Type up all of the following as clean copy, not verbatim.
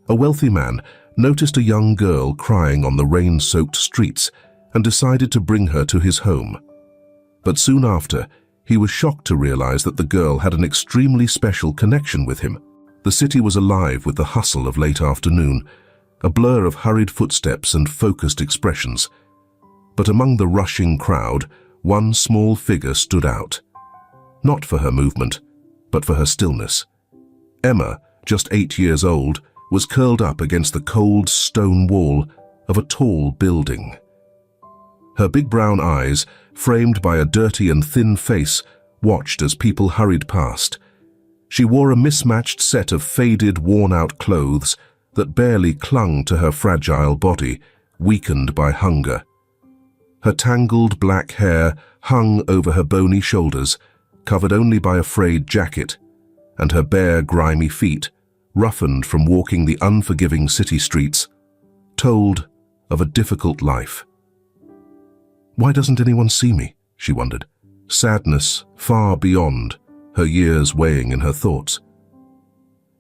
A wealthy man noticed a young girl crying on the rain-soaked streets and decided to bring her to his home. But soon after, he was shocked to realize that the girl had an extremely special connection with him. The city was alive with the hustle of late afternoon, a blur of hurried footsteps and focused expressions. But among the rushing crowd, one small figure stood out. Not for her movement, but for her stillness. Emma, just 8 years old, was curled up against the cold stone wall of a tall building. Her big brown eyes, framed by a dirty and thin face, watched as people hurried past. She wore a mismatched set of faded, worn-out clothes that barely clung to her fragile body, weakened by hunger. Her tangled black hair hung over her bony shoulders, covered only by a frayed jacket, and her bare, grimy feet, roughened from walking the unforgiving city streets, told of a difficult life. Why doesn't anyone see me? She wondered, sadness far beyond her years weighing in her thoughts.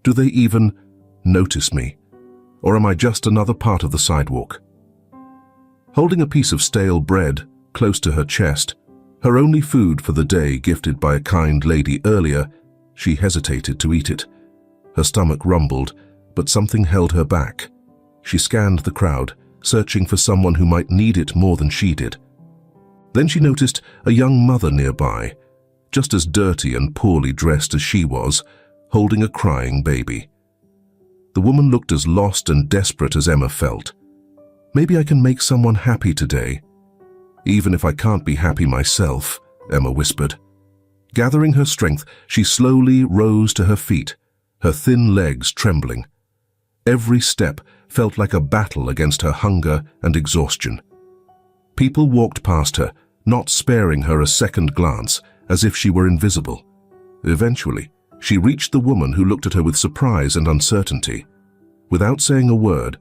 Do they even notice me, or am I just another part of the sidewalk? Holding a piece of stale bread close to her chest, her only food for the day gifted by a kind lady earlier, she hesitated to eat it. Her stomach rumbled, but something held her back. She scanned the crowd, searching for someone who might need it more than she did. Then she noticed a young mother nearby, just as dirty and poorly dressed as she was, holding a crying baby. The woman looked as lost and desperate as Emma felt. Maybe I can make someone happy today. Even if I can't be happy myself, Emma whispered. Gathering her strength, she slowly rose to her feet, her thin legs trembling. Every step felt like a battle against her hunger and exhaustion. People walked past her, not sparing her a second glance, as if she were invisible. Eventually, she reached the woman who looked at her with surprise and uncertainty. Without saying a word,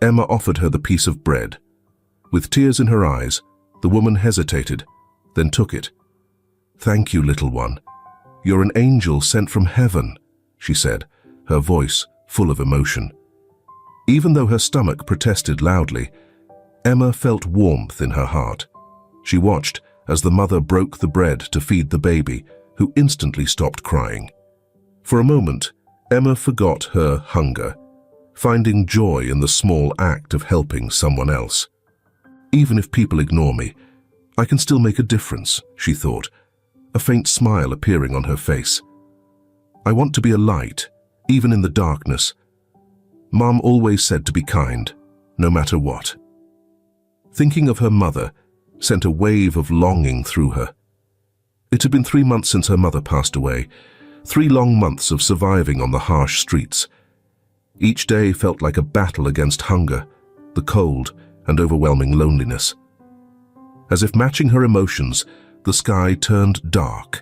Emma offered her the piece of bread. With tears in her eyes, the woman hesitated, then took it. "Thank you, little one. You're an angel sent from heaven," she said, her voice full of emotion. Even though her stomach protested loudly, Emma felt warmth in her heart. She watched as the mother broke the bread to feed the baby, who instantly stopped crying. For a moment, Emma forgot her hunger, finding joy in the small act of helping someone else. Even if people ignore me, I can still make a difference, she thought, a faint smile appearing on her face. I want to be a light, even in the darkness. Mom always said to be kind, no matter what. Thinking of her mother sent a wave of longing through her. It had been 3 months since her mother passed away, 3 long months of surviving on the harsh streets. Each day felt like a battle against hunger, the cold, and overwhelming loneliness. As if matching her emotions, the sky turned dark,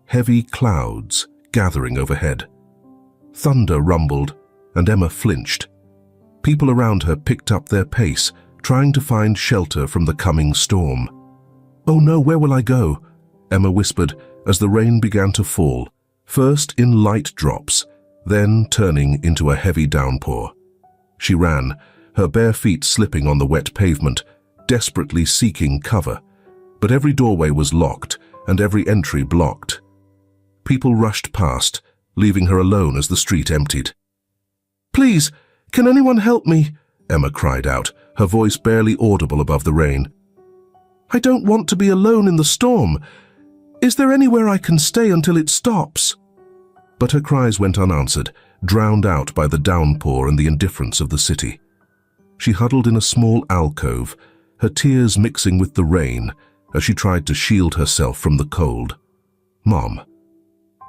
heavy clouds gathering overhead. Thunder rumbled, and Emma flinched. People around her picked up their pace, trying to find shelter from the coming storm. "Oh no, where will I go?" Emma whispered as the rain began to fall, first in light drops, then turning into a heavy downpour. She ran, her bare feet slipping on the wet pavement, desperately seeking cover. But every doorway was locked and every entry blocked. People rushed past, leaving her alone as the street emptied. "Please, can anyone help me?" Emma cried out, her voice barely audible above the rain. "I don't want to be alone in the storm. Is there anywhere I can stay until it stops?" But her cries went unanswered, drowned out by the downpour and the indifference of the city. She huddled in a small alcove, her tears mixing with the rain as she tried to shield herself from the cold. "Mom,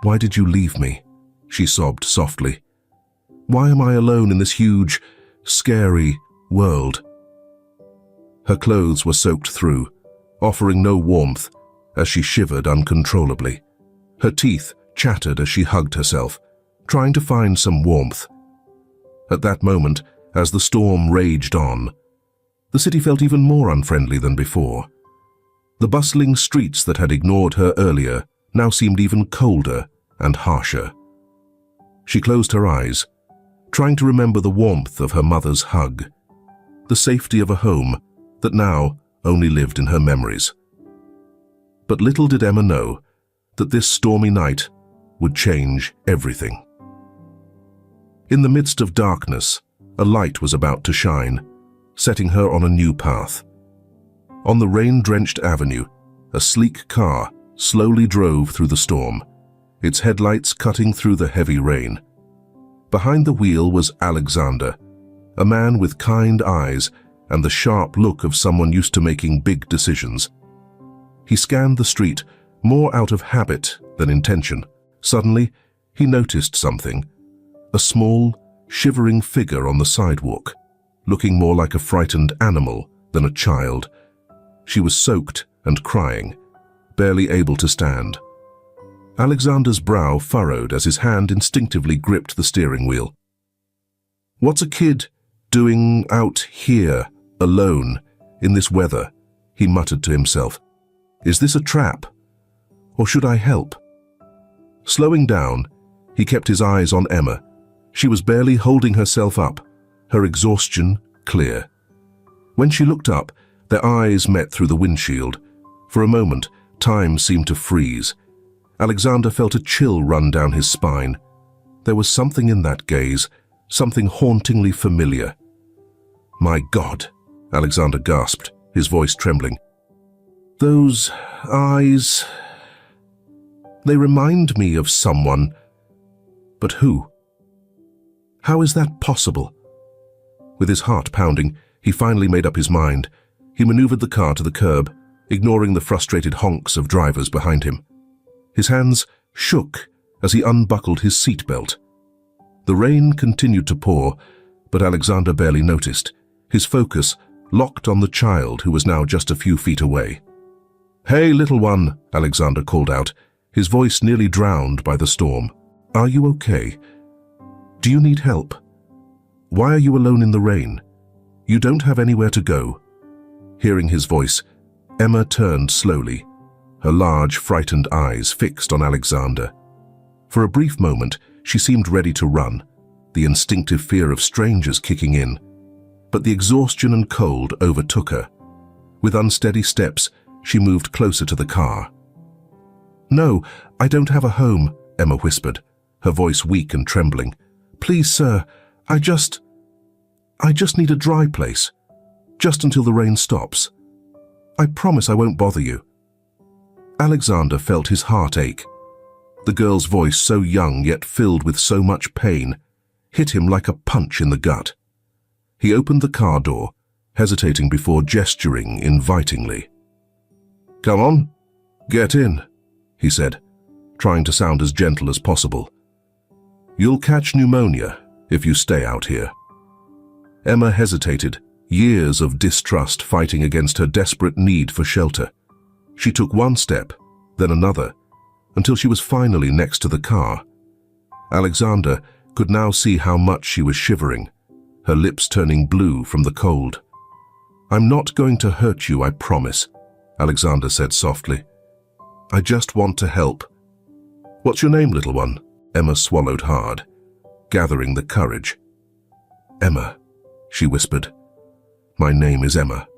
why did you leave me?" she sobbed softly. "Why am I alone in this huge, scary world?" Her clothes were soaked through, offering no warmth as she shivered uncontrollably. Her teeth chattered as she hugged herself, trying to find some warmth. At that moment, as the storm raged on, the city felt even more unfriendly than before. The bustling streets that had ignored her earlier now seemed even colder and harsher. She closed her eyes, trying to remember the warmth of her mother's hug, the safety of a home that now only lived in her memories. But little did Emma know that this stormy night would change everything. In the midst of darkness, a light was about to shine, setting her on a new path. On the rain-drenched avenue, a sleek car slowly drove through the storm, its headlights cutting through the heavy rain. Behind the wheel was Alexander, a man with kind eyes and the sharp look of someone used to making big decisions. He scanned the street more out of habit than intention. Suddenly, he noticed something. A small, shivering figure on the sidewalk, looking more like a frightened animal than a child. She was soaked and crying, barely able to stand. Alexander's brow furrowed as his hand instinctively gripped the steering wheel. "What's a kid doing out here, alone, in this weather?" he muttered to himself. "Is this a trap? Or should I help?" Slowing down, he kept his eyes on Emma. She was barely holding herself up, her exhaustion clear. When she looked up, their eyes met through the windshield. For a moment, time seemed to freeze. Alexander felt a chill run down his spine. There was something in that gaze, something hauntingly familiar. "My God," Alexander gasped, his voice trembling. "Those eyes... they remind me of someone. But who? How is that possible?" With his heart pounding, he finally made up his mind. He maneuvered the car to the curb, ignoring the frustrated honks of drivers behind him. His hands shook as he unbuckled his seatbelt. The rain continued to pour, but Alexander barely noticed, his focus locked on the child who was now just a few feet away. "Hey, little one," Alexander called out, his voice nearly drowned by the storm. "Are you okay? Do you need help? Why are you alone in the rain? You don't have anywhere to go." Hearing his voice, Emma turned slowly, her large, frightened eyes fixed on Alexander. For a brief moment, she seemed ready to run, the instinctive fear of strangers kicking in. But the exhaustion and cold overtook her. With unsteady steps, she moved closer to the car. "No, I don't have a home," Emma whispered, her voice weak and trembling. "Please, sir, I just need a dry place, just until the rain stops. I promise I won't bother you." Alexander felt his heart ache. The girl's voice, so young yet filled with so much pain, hit him like a punch in the gut. He opened the car door, hesitating before gesturing invitingly. "Come on, get in," he said, trying to sound as gentle as possible. "You'll catch pneumonia if you stay out here." Emma hesitated, years of distrust fighting against her desperate need for shelter. She took one step, then another, until she was finally next to the car. Alexander could now see how much she was shivering, her lips turning blue from the cold. "I'm not going to hurt you, I promise," Alexander said softly. "I just want to help." "What's your name, little one?" Emma swallowed hard, gathering the courage. "Emma," she whispered. "My name is Emma."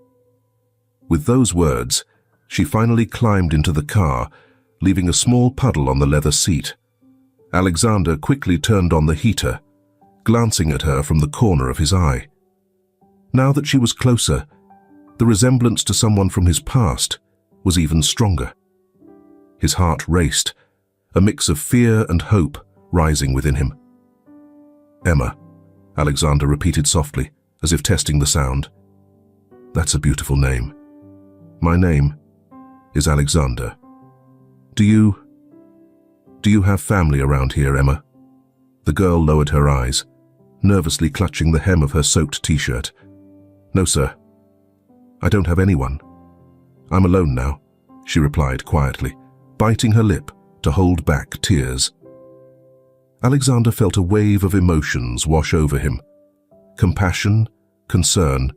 With those words, she finally climbed into the car, leaving a small puddle on the leather seat. Alexander quickly turned on the heater, glancing at her from the corner of his eye. Now that she was closer, the resemblance to someone from his past was even stronger. His heart raced, a mix of fear and hope rising within him. "Emma," Alexander repeated softly, as if testing the sound. "That's a beautiful name. My name is Alexander. Do you have family around here, Emma?" The girl lowered her eyes, nervously clutching the hem of her soaked t-shirt. "No, sir. I don't have anyone. I'm alone now," she replied quietly, biting her lip to hold back tears. Alexander felt a wave of emotions wash over him. Compassion, concern,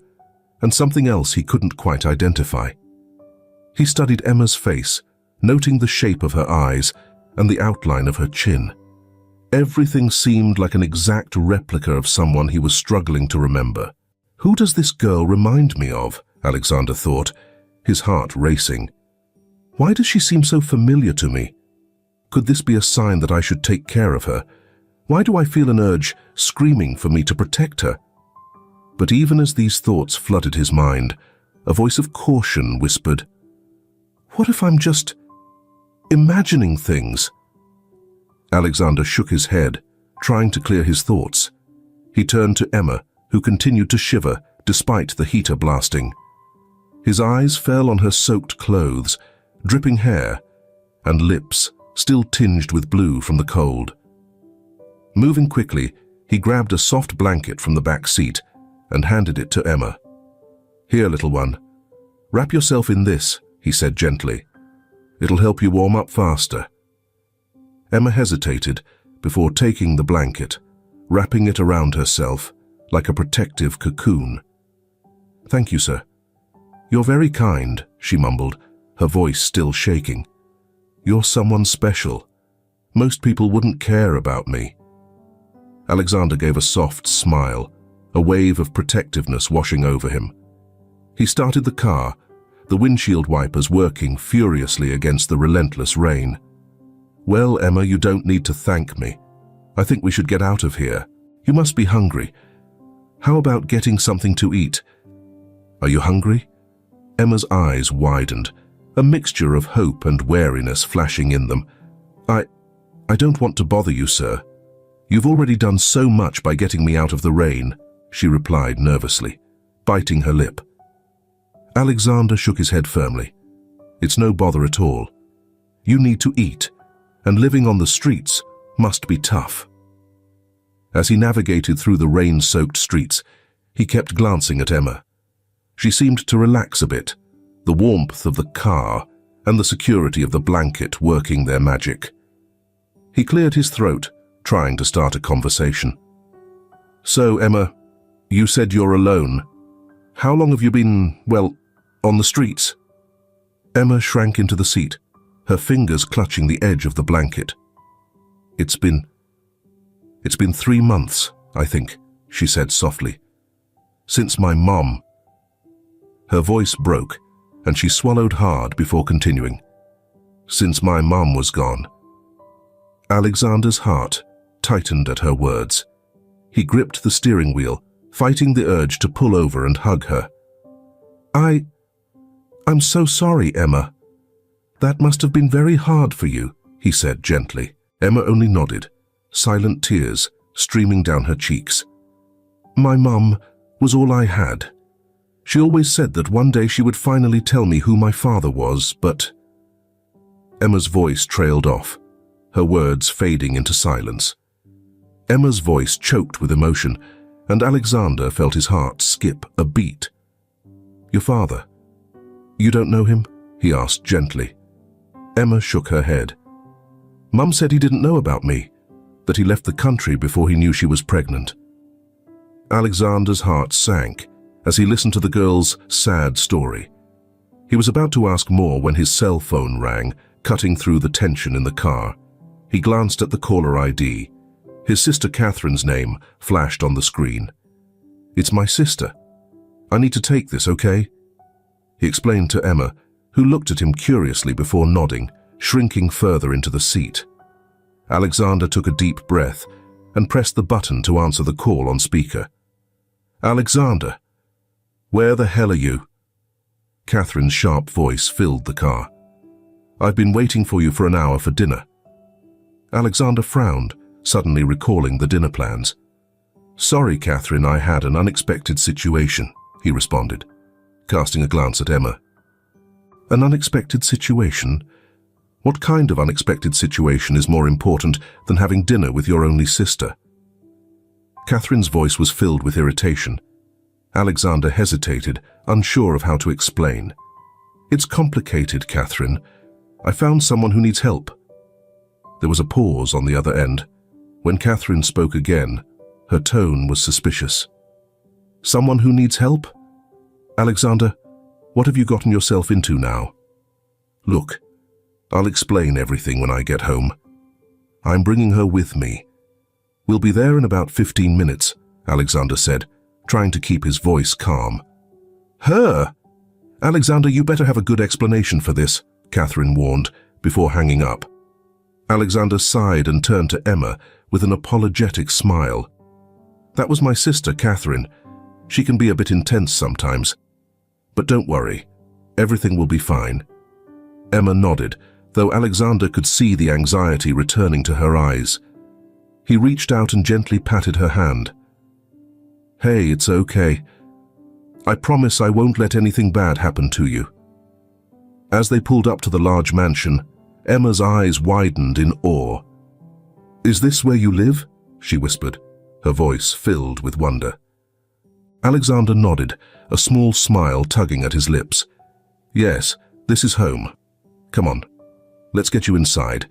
and something else he couldn't quite identify. He studied Emma's face, noting the shape of her eyes and the outline of her chin. Everything seemed like an exact replica of someone he was struggling to remember. Who does this girl remind me of? Alexander thought, his heart racing. Why does she seem so familiar to me? Could this be a sign that I should take care of her? Why do I feel an urge screaming for me to protect her? But even as these thoughts flooded his mind, a voice of caution whispered, "What if I'm just imagining things?" Alexander shook his head, trying to clear his thoughts. He turned to Emma, who continued to shiver despite the heater blasting. His eyes fell on her soaked clothes, dripping hair, and lips still tinged with blue from the cold. Moving quickly, he grabbed a soft blanket from the back seat and handed it to Emma. "Here, little one, wrap yourself in this," he said gently. "It'll help you warm up faster." Emma hesitated before taking the blanket, wrapping it around herself like a protective cocoon. "Thank you, sir." "You're very kind," she mumbled, her voice still shaking. "You're someone special. Most people wouldn't care about me." Alexander gave a soft smile, a wave of protectiveness washing over him. He started the car, the windshield wipers working furiously against the relentless rain. "Well, Emma, you don't need to thank me. I think we should get out of here. You must be hungry. How about getting something to eat?" "Are you hungry?" Emma's eyes widened, a mixture of hope and wariness flashing in them. I don't want to bother you, sir. You've already done so much by getting me out of the rain," she replied nervously, biting her lip. Alexander shook his head firmly. "It's no bother at all. You need to eat, and living on the streets must be tough." As he navigated through the rain-soaked streets, he kept glancing at Emma. She seemed to relax a bit, the warmth of the car and the security of the blanket working their magic. He cleared his throat, trying to start a conversation. "So, Emma, you said you're alone. How long have you been, well, on the streets?" Emma shrank into the seat, her fingers clutching the edge of the blanket. It's been 3 months, I think," she said softly. "Since my mom—" Her voice broke, and she swallowed hard before continuing. "Since my mom was gone." Alexander's heart tightened at her words. He gripped the steering wheel, fighting the urge to pull over and hug her. I'm so sorry, Emma. That must have been very hard for you," he said gently. Emma only nodded, silent tears streaming down her cheeks. "My mum was all I had. She always said that one day she would finally tell me who my father was, but—" Emma's voice trailed off, her words fading into silence. Emma's voice choked with emotion, and Alexander felt his heart skip a beat. "Your father? You don't know him?" he asked gently. Emma shook her head. "Mum said he didn't know about me, that he left the country before he knew she was pregnant." Alexander's heart sank as he listened to the girl's sad story. He was about to ask more when his cell phone rang, cutting through the tension in the car. He glanced at the caller ID. His sister Catherine's name flashed on the screen. "It's my sister. I need to take this, okay?" He explained to Emma, who looked at him curiously before nodding, shrinking further into the seat. Alexander took a deep breath and pressed the button to answer the call on speaker. "Alexander, where the hell are you?" Catherine's sharp voice filled the car. "I've been waiting for you for an hour for dinner." Alexander frowned, suddenly recalling the dinner plans. "Sorry, Catherine, I had an unexpected situation," he responded, casting a glance at Emma. "An unexpected situation? What kind of unexpected situation is more important than having dinner with your only sister?" Catherine's voice was filled with irritation. Alexander hesitated, unsure of how to explain. "It's complicated, Catherine. I found someone who needs help." There was a pause on the other end. When Catherine spoke again, her tone was suspicious. "Someone who needs help? Alexander, what have you gotten yourself into now?" "Look, I'll explain everything when I get home. I'm bringing her with me, "We'll be there in about 15 minutes, Alexander said, trying to keep his voice calm. "Her? Alexander, you better have a good explanation for this," Catherine warned, before hanging up. Alexander sighed and turned to Emma with an apologetic smile. "That was my sister, Catherine. She can be a bit intense sometimes. But don't worry, everything will be fine." Emma nodded, though Alexander could see the anxiety returning to her eyes. He reached out and gently patted her hand. "Hey, it's okay. I promise I won't let anything bad happen to you." As they pulled up to the large mansion, Emma's eyes widened in awe. "Is this where you live?" she whispered, her voice filled with wonder. Alexander nodded, a small smile tugging at his lips. "Yes, this is home. Come on, let's get you inside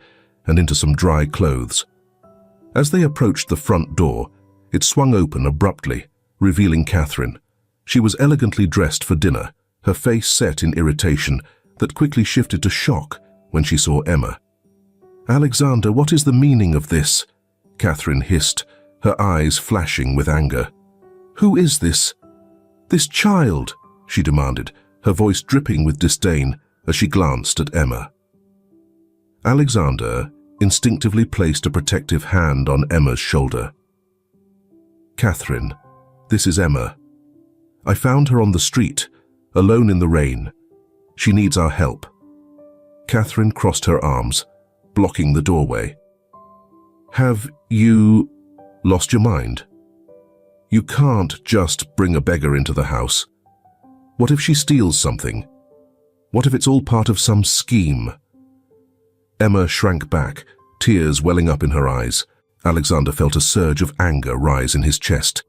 and into some dry clothes." As they approached the front door, it swung open abruptly, revealing Catherine. She was elegantly dressed for dinner, her face set in irritation that quickly shifted to shock when she saw Emma. "Alexander, what is the meaning of this?" Catherine hissed, her eyes flashing with anger. "Who is this? This child?" she demanded, her voice dripping with disdain as she glanced at Emma. Alexander instinctively placed a protective hand on Emma's shoulder. "Catherine, this is Emma. I found her on the street, alone in the rain. She needs our help." Catherine crossed her arms, blocking the doorway. "Have you lost your mind? You can't just bring a beggar into the house. What if she steals something? What if it's all part of some scheme?" Emma shrank back, tears welling up in her eyes. Alexander felt a surge of anger rise in his chest.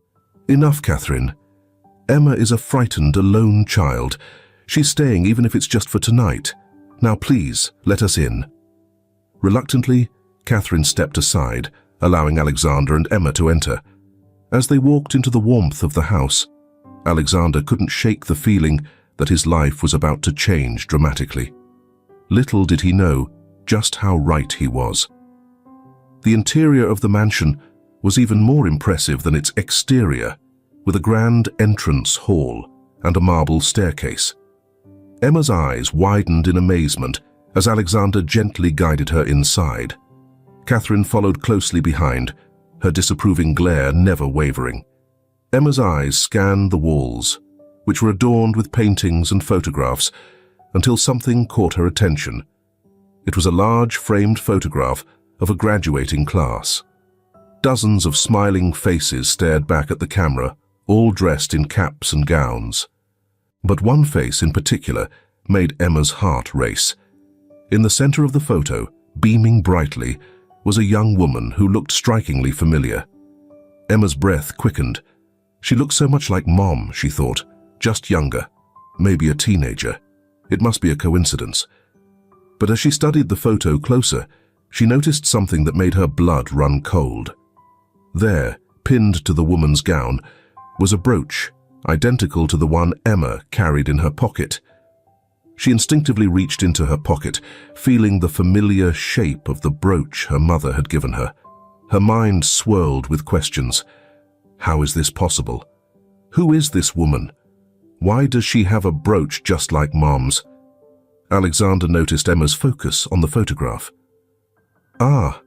"Enough, Catherine. Emma is a frightened, alone child. She's staying even if it's just for tonight. Now please, let us in." Reluctantly, Catherine stepped aside, allowing Alexander and Emma to enter. As they walked into the warmth of the house, Alexander couldn't shake the feeling that his life was about to change dramatically. Little did he know just how right he was. The interior of the mansion was even more impressive than its exterior, with a grand entrance hall and a marble staircase. Emma's eyes widened in amazement as Alexander gently guided her inside. Catherine followed closely behind, her disapproving glare never wavering. Emma's eyes scanned the walls, which were adorned with paintings and photographs, until something caught her attention. It was a large framed photograph of a graduating class. Dozens of smiling faces stared back at the camera, all dressed in caps and gowns. But one face in particular made Emma's heart race. In the center of the photo, beaming brightly, was a young woman who looked strikingly familiar. Emma's breath quickened. She looked so much like Mom, she thought, just younger, maybe a teenager. It must be a coincidence. But as she studied the photo closer, she noticed something that made her blood run cold. There, pinned to the woman's gown, was a brooch, identical to the one Emma carried in her pocket. She instinctively reached into her pocket, feeling the familiar shape of the brooch her mother had given her. Her mind swirled with questions. How is this possible? Who is this woman? Why does she have a brooch just like Mom's? Alexander noticed Emma's focus on the photograph. "Ah,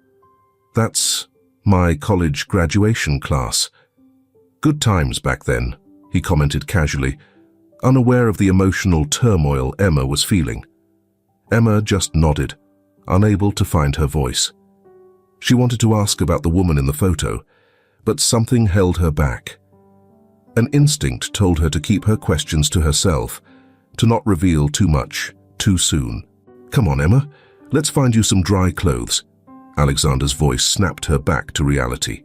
that's my college graduation class. Good times back then," he commented casually, unaware of the emotional turmoil Emma was feeling. Emma just nodded, unable to find her voice. She wanted to ask about the woman in the photo, but something held her back. An instinct told her to keep her questions to herself, to not reveal too much too soon. "Come on, Emma, let's find you some dry clothes." Alexander's voice snapped her back to reality.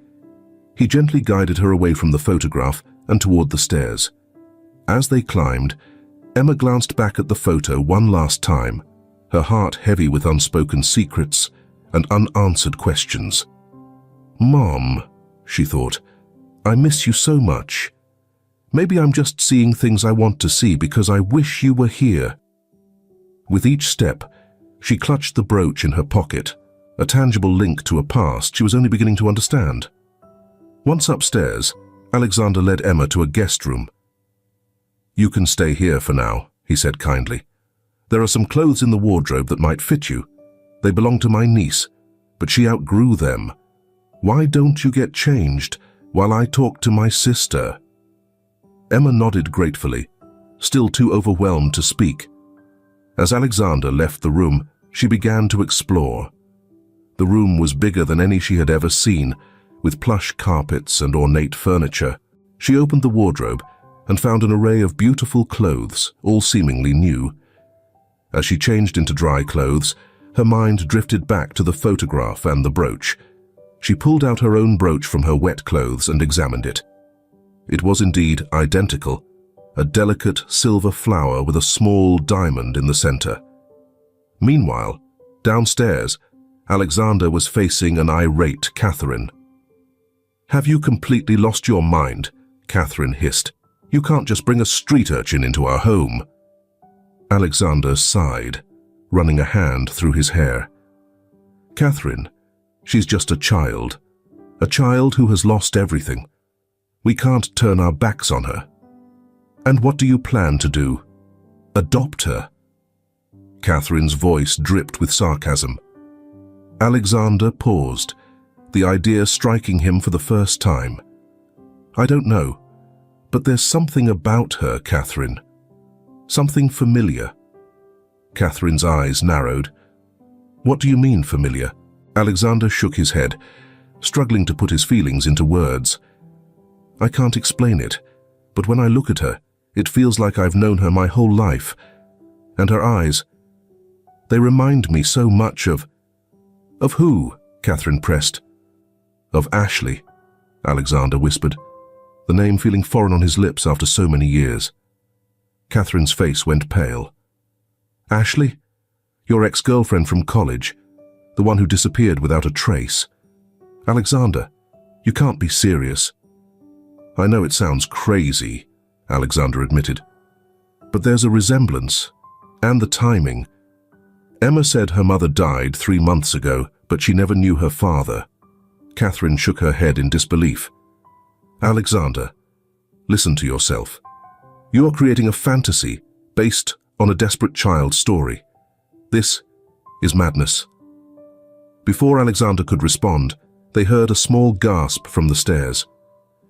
He gently guided her away from the photograph and toward the stairs. As they climbed, Emma glanced back at the photo one last time, her heart heavy with unspoken secrets and unanswered questions. "Mom," she thought, "I miss you so much. Maybe I'm just seeing things I want to see because I wish you were here." With each step, she clutched the brooch in her pocket, a tangible link to a past she was only beginning to understand. Once upstairs, Alexander led Emma to a guest room. "You can stay here for now," he said kindly. "There are some clothes in the wardrobe that might fit you. They belong to my niece, but she outgrew them. Why don't you get changed while I talk to my sister?" Emma nodded gratefully, still too overwhelmed to speak. As Alexander left the room, she began to explore. The room was bigger than any she had ever seen, with plush carpets and ornate furniture. She opened the wardrobe and found an array of beautiful clothes, all seemingly new. As she changed into dry clothes, her mind drifted back to the photograph and the brooch. She pulled out her own brooch from her wet clothes and examined it. It was indeed identical, a delicate silver flower with a small diamond in the center. Meanwhile, downstairs, Alexander was facing an irate Catherine. "Have you completely lost your mind?" Catherine hissed. "You can't just bring a street urchin into our home." Alexander sighed, running a hand through his hair. "Catherine, she's just a child who has lost everything. We can't turn our backs on her." "And what do you plan to do? Adopt her?" Catherine's voice dripped with sarcasm. Alexander paused, the idea striking him for the first time. "I don't know, but there's something about her, Catherine. Something familiar." Catherine's eyes narrowed. "What do you mean, familiar?" Alexander shook his head, struggling to put his feelings into words. "I can't explain it, but when I look at her, it feels like I've known her my whole life. And her eyes, they remind me so much of..." "Of who?" Catherine pressed. "Of Ashley," Alexander whispered, the name feeling foreign on his lips after so many years. Catherine's face went pale. "Ashley? Your ex-girlfriend from college, the one who disappeared without a trace. Alexander, you can't be serious." "I know it sounds crazy," Alexander admitted, "but there's a resemblance, and the timing. Emma said her mother died 3 months ago, but she never knew her father." Catherine shook her head in disbelief. "Alexander, listen to yourself. You are creating a fantasy based on a desperate child's story. This is madness." Before Alexander could respond, they heard a small gasp from the stairs.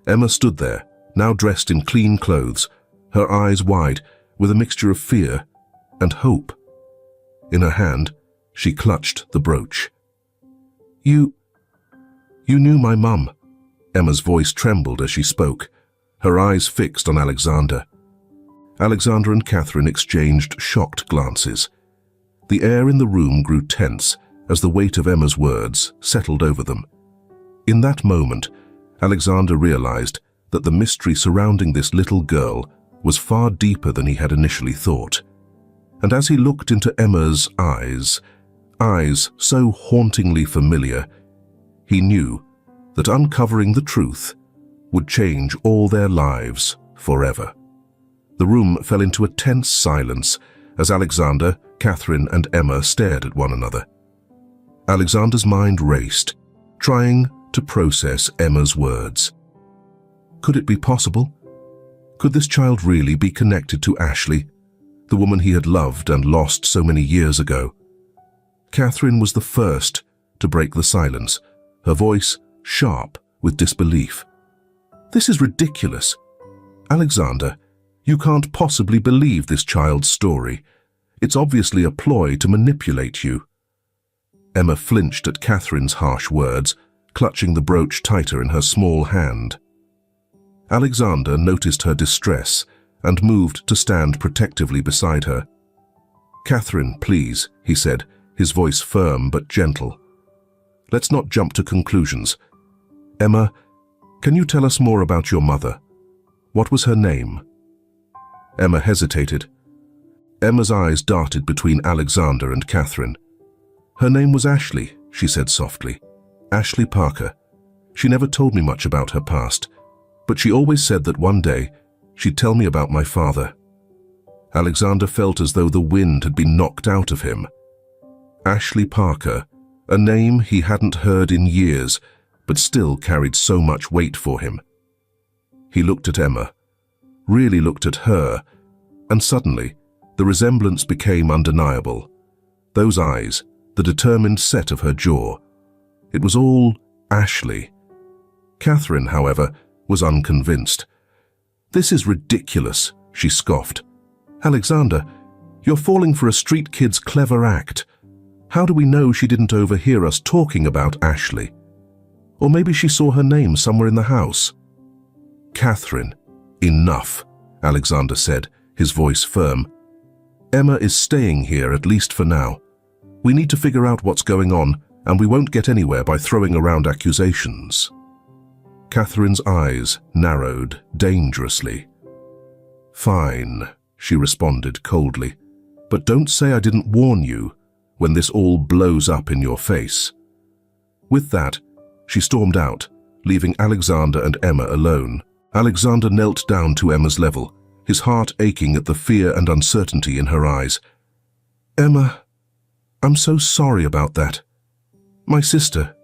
Emma stood there, now dressed in clean clothes, her eyes wide, with a mixture of fear and hope. In her hand, she clutched the brooch. You knew my mum." Emma's voice trembled as she spoke, her eyes fixed on Alexander. Alexander and Catherine exchanged shocked glances. The air in the room grew tense as the weight of Emma's words settled over them. In that moment, Alexander realized that the mystery surrounding this little girl was far deeper than he had initially thought. And as he looked into Emma's eyes so hauntingly familiar, he knew that uncovering the truth would change all their lives forever. The room fell into a tense silence as Alexander, Catherine, and Emma stared at one another. Alexander's mind raced, trying to process Emma's words. Could it be possible? Could this child really be connected to Ashley, the woman he had loved and lost so many years ago? Catherine was the first to break the silence, her voice sharp with disbelief. "This is ridiculous. Alexander, you can't possibly believe this child's story. It's obviously a ploy to manipulate you." Emma flinched at Catherine's harsh words, clutching the brooch tighter in her small hand. Alexander noticed her distress and moved to stand protectively beside her. "Catherine, please," he said, his voice firm but gentle. "Let's not jump to conclusions. Emma, can you tell us more about your mother? What was her name?" Emma hesitated. Emma's eyes darted between Alexander and Catherine. "Her name was Ashley," she said softly. "Ashley Parker. She never told me much about her past, but she always said that one day she'd tell me about my father." Alexander felt as though the wind had been knocked out of him. Ashley Parker, a name he hadn't heard in years, but still carried so much weight for him. He looked at Emma, really looked at her, and suddenly the resemblance became undeniable. Those eyes, the determined set of her jaw. It was all Ashley. Catherine, however, was unconvinced. "This is ridiculous," she scoffed. "Alexander, you're falling for a street kid's clever act. How do we know she didn't overhear us talking about Ashley? Or maybe she saw her name somewhere in the house." "Catherine, enough," Alexander said, his voice firm. "Emma is staying here, at least for now. We need to figure out what's going on, and we won't get anywhere by throwing around accusations." Catherine's eyes narrowed dangerously. "Fine," she responded coldly, "but don't say I didn't warn you when this all blows up in your face." With that, she stormed out, leaving Alexander and Emma alone. Alexander knelt down to Emma's level, his heart aching at the fear and uncertainty in her eyes. "Emma, I'm so sorry about that. My sister.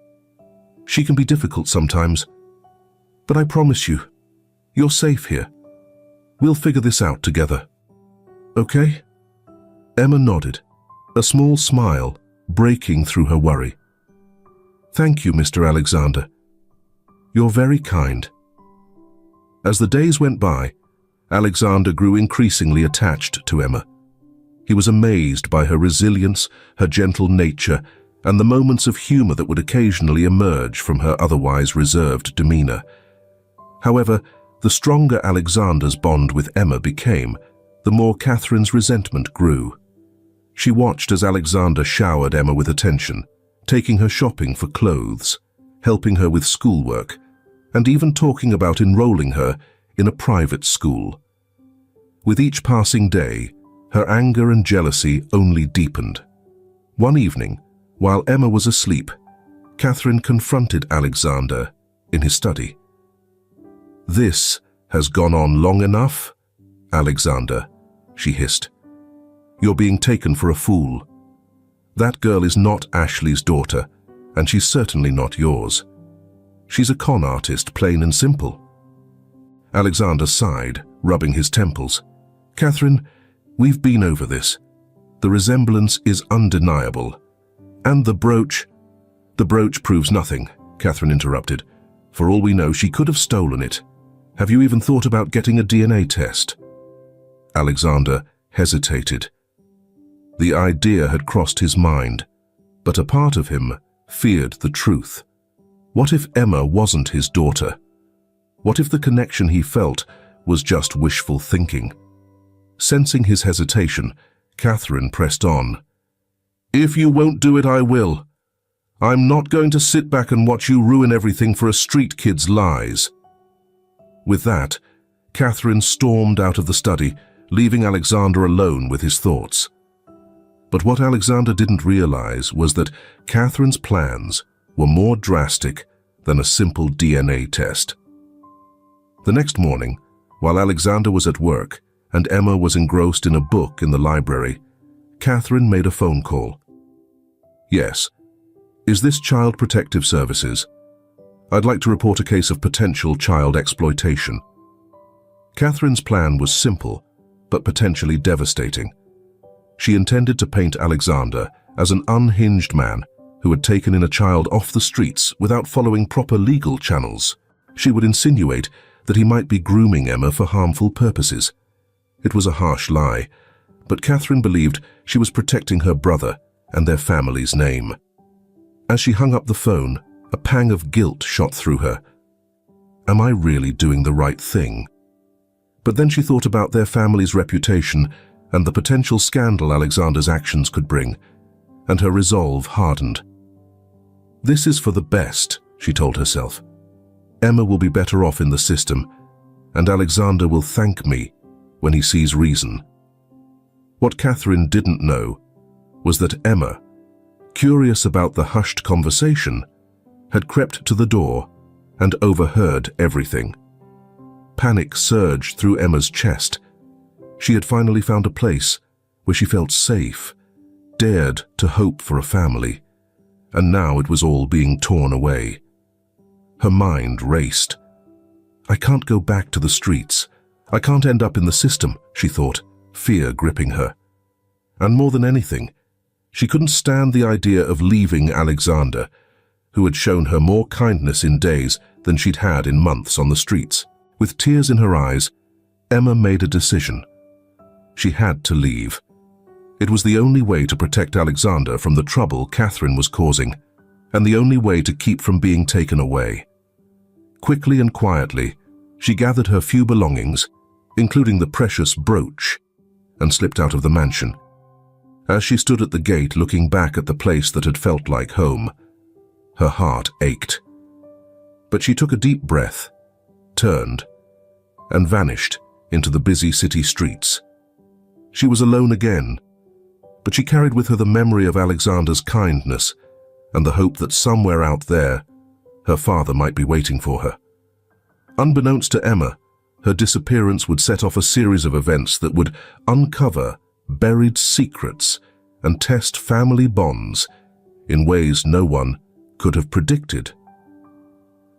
She can be difficult sometimes. But I promise you, you're safe here. We'll figure this out together. Okay?" Emma nodded, a small smile breaking through her worry. "Thank you, Mr. Alexander. You're very kind." As the days went by, Alexander grew increasingly attached to Emma. He was amazed by her resilience, her gentle nature, and the moments of humor that would occasionally emerge from her otherwise reserved demeanor. However, the stronger Alexander's bond with Emma became, the more Catherine's resentment grew. She watched as Alexander showered Emma with attention, taking her shopping for clothes, helping her with schoolwork, and even talking about enrolling her in a private school. With each passing day, her anger and jealousy only deepened. One evening, while Emma was asleep, Catherine confronted Alexander in his study. "This has gone on long enough, Alexander," she hissed. "You're being taken for a fool. That girl is not Ashley's daughter, and she's certainly not yours. She's a con artist, plain and simple." Alexander sighed, rubbing his temples. "Catherine, we've been over this. The resemblance is undeniable. And the brooch—" "The brooch proves nothing," Catherine interrupted. "For all we know, she could have stolen it. Have you even thought about getting a DNA test?" Alexander hesitated. The idea had crossed his mind, but a part of him feared the truth. What if Emma wasn't his daughter? What if the connection he felt was just wishful thinking? Sensing his hesitation, Catherine pressed on. "If you won't do it, I will. I'm not going to sit back and watch you ruin everything for a street kid's lies." With that, Catherine stormed out of the study, leaving Alexander alone with his thoughts. But what Alexander didn't realize was that Catherine's plans were more drastic than a simple DNA test. The next morning, while Alexander was at work and Emma was engrossed in a book in the library, Catherine made a phone call. "Yes. Is this Child Protective Services? I'd like to report a case of potential child exploitation." Catherine's plan was simple, but potentially devastating. She intended to paint Alexander as an unhinged man who had taken in a child off the streets without following proper legal channels. She would insinuate that he might be grooming Emma for harmful purposes. It was a harsh lie, but Catherine believed she was protecting her brother and their family's name. As she hung up the phone, a pang of guilt shot through her. Am I really doing the right thing? But then she thought about their family's reputation and the potential scandal Alexander's actions could bring, and her resolve hardened. This is for the best, she told herself. Emma will be better off in the system, and Alexander will thank me when he sees reason. What Catherine didn't know was that Emma, curious about the hushed conversation, had crept to the door and overheard everything. Panic surged through Emma's chest. She had finally found a place where she felt safe, dared to hope for a family, and now it was all being torn away. Her mind raced. I can't go back to the streets. I can't end up in the system, she thought, fear gripping her. And more than anything, she couldn't stand the idea of leaving Alexander, who had shown her more kindness in days than she'd had in months on the streets. With tears in her eyes, Emma made a decision. She had to leave. It was the only way to protect Alexander from the trouble Catherine was causing, and the only way to keep from being taken away. Quickly and quietly, she gathered her few belongings, including the precious brooch, and slipped out of the mansion. As she stood at the gate looking back at the place that had felt like home, her heart ached. But she took a deep breath, turned, and vanished into the busy city streets. She was alone again, but she carried with her the memory of Alexander's kindness and the hope that somewhere out there, her father might be waiting for her. Unbeknownst to Emma, her disappearance would set off a series of events that would uncover buried secrets and test family bonds in ways no one could have predicted.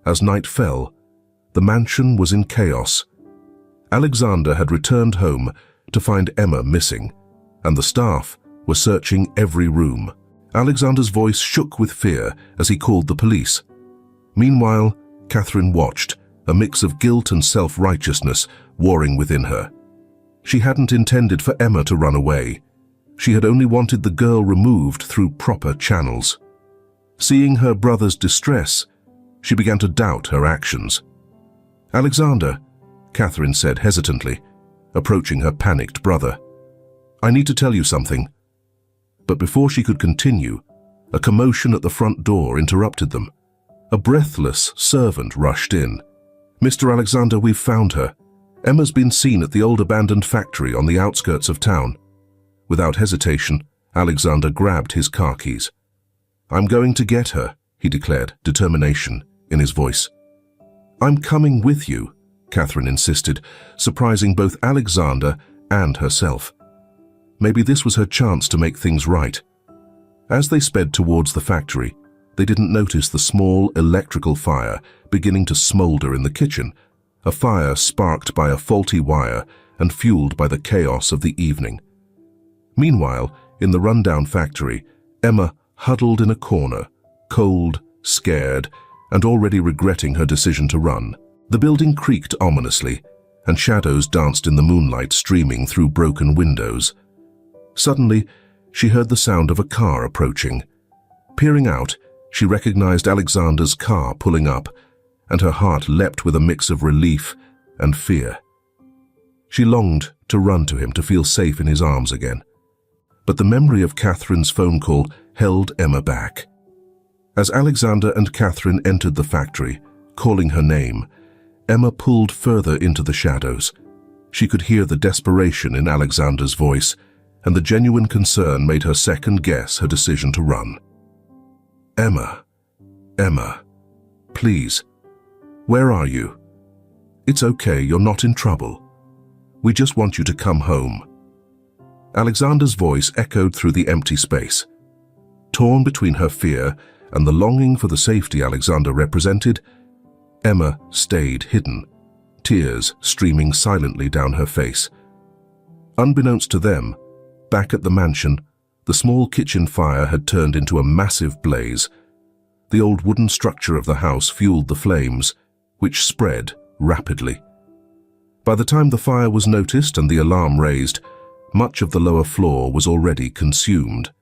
As night fell, the mansion was in chaos. Alexander had returned home to find Emma missing, and the staff were searching every room. Alexander's voice shook with fear as he called the police. Meanwhile, Catherine watched, a mix of guilt and self-righteousness warring within her. She hadn't intended for Emma to run away. She had only wanted the girl removed through proper channels. Seeing her brother's distress, she began to doubt her actions. Alexander, Catherine said hesitantly, approaching her panicked brother. I need to tell you something. But before she could continue, a commotion at the front door interrupted them. A breathless servant rushed in. Mr. Alexander, we've found her. Emma's been seen at the old abandoned factory on the outskirts of town. Without hesitation, Alexander grabbed his car keys. I'm going to get her, he declared, determination in his voice. I'm coming with you, Catherine insisted, surprising both Alexander and herself. Maybe this was her chance to make things right. As they sped towards the factory, they didn't notice the small electrical fire beginning to smolder in the kitchen, a fire sparked by a faulty wire and fueled by the chaos of the evening. Meanwhile, in the rundown factory, Emma huddled in a corner, cold, scared, and already regretting her decision to run. The building creaked ominously, and shadows danced in the moonlight streaming through broken windows. Suddenly, she heard the sound of a car approaching. Peering out, she recognized Alexander's car pulling up, and her heart leapt with a mix of relief and fear. She longed to run to him to feel safe in his arms again. But the memory of Catherine's phone call held Emma back. As Alexander and Catherine entered the factory, calling her name, Emma pulled further into the shadows. She could hear the desperation in Alexander's voice, and the genuine concern made her second-guess her decision to run. Emma, please, where are you? It's okay, you're not in trouble. We just want you to come home. Alexander's voice echoed through the empty space. Torn between her fear and the longing for the safety Alexander represented, Emma stayed hidden, tears streaming silently down her face. Unbeknownst to them, back at the mansion, the small kitchen fire had turned into a massive blaze. The old wooden structure of the house fueled the flames, which spread rapidly. By the time the fire was noticed and the alarm raised, much of the lower floor was already consumed.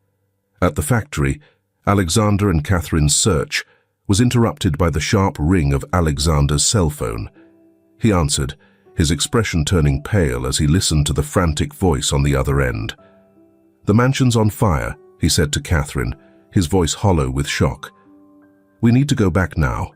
At the factory, Alexander and Catherine's search was interrupted by the sharp ring of Alexander's cell phone. He answered, his expression turning pale as he listened to the frantic voice on the other end. The mansion's on fire, he said to Catherine, his voice hollow with shock. We need to go back now.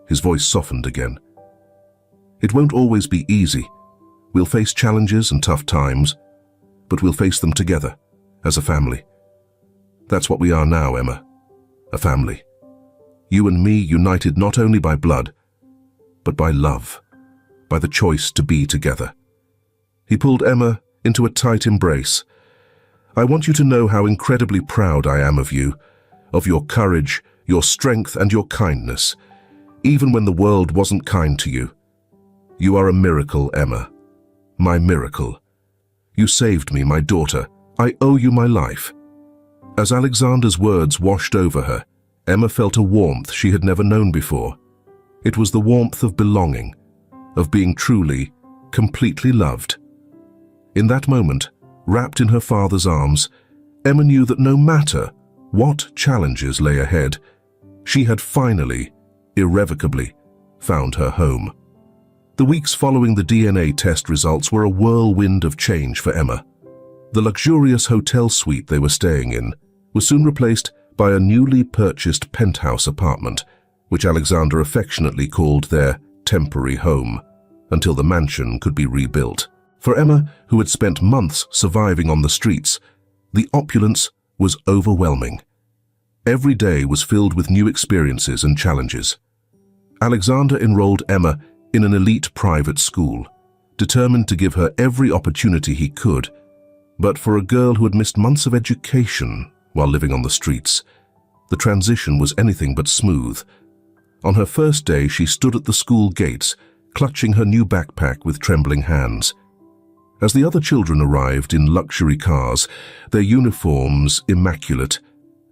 His voice softened again. "It won't always be easy. We'll face challenges and tough times, but we'll face them together, as a family. That's what we are now, Emma. A family. You and me united not only by blood, but by love, by the choice to be together." He pulled Emma into a tight embrace. "I want you to know how incredibly proud I am of you, of your courage, your strength, and your kindness, even when the world wasn't kind to you. You are a miracle, Emma. My miracle. You saved me, my daughter. I owe you my life." As Alexander's words washed over her, Emma felt a warmth she had never known before. It was the warmth of belonging, of being truly, completely loved. In that moment, wrapped in her father's arms, Emma knew that no matter what challenges lay ahead, she had finally, irrevocably, found her home. The weeks following the DNA test results were a whirlwind of change for Emma. The luxurious hotel suite they were staying in was soon replaced by a newly purchased penthouse apartment, which Alexander affectionately called their temporary home, until the mansion could be rebuilt. For Emma, who had spent months surviving on the streets, the opulence was overwhelming. Every day was filled with new experiences and challenges. Alexander enrolled Emma in an elite private school, determined to give her every opportunity he could. But for a girl who had missed months of education while living on the streets, the transition was anything but smooth. On her first day, she stood at the school gates, clutching her new backpack with trembling hands. As the other children arrived in luxury cars, their uniforms immaculate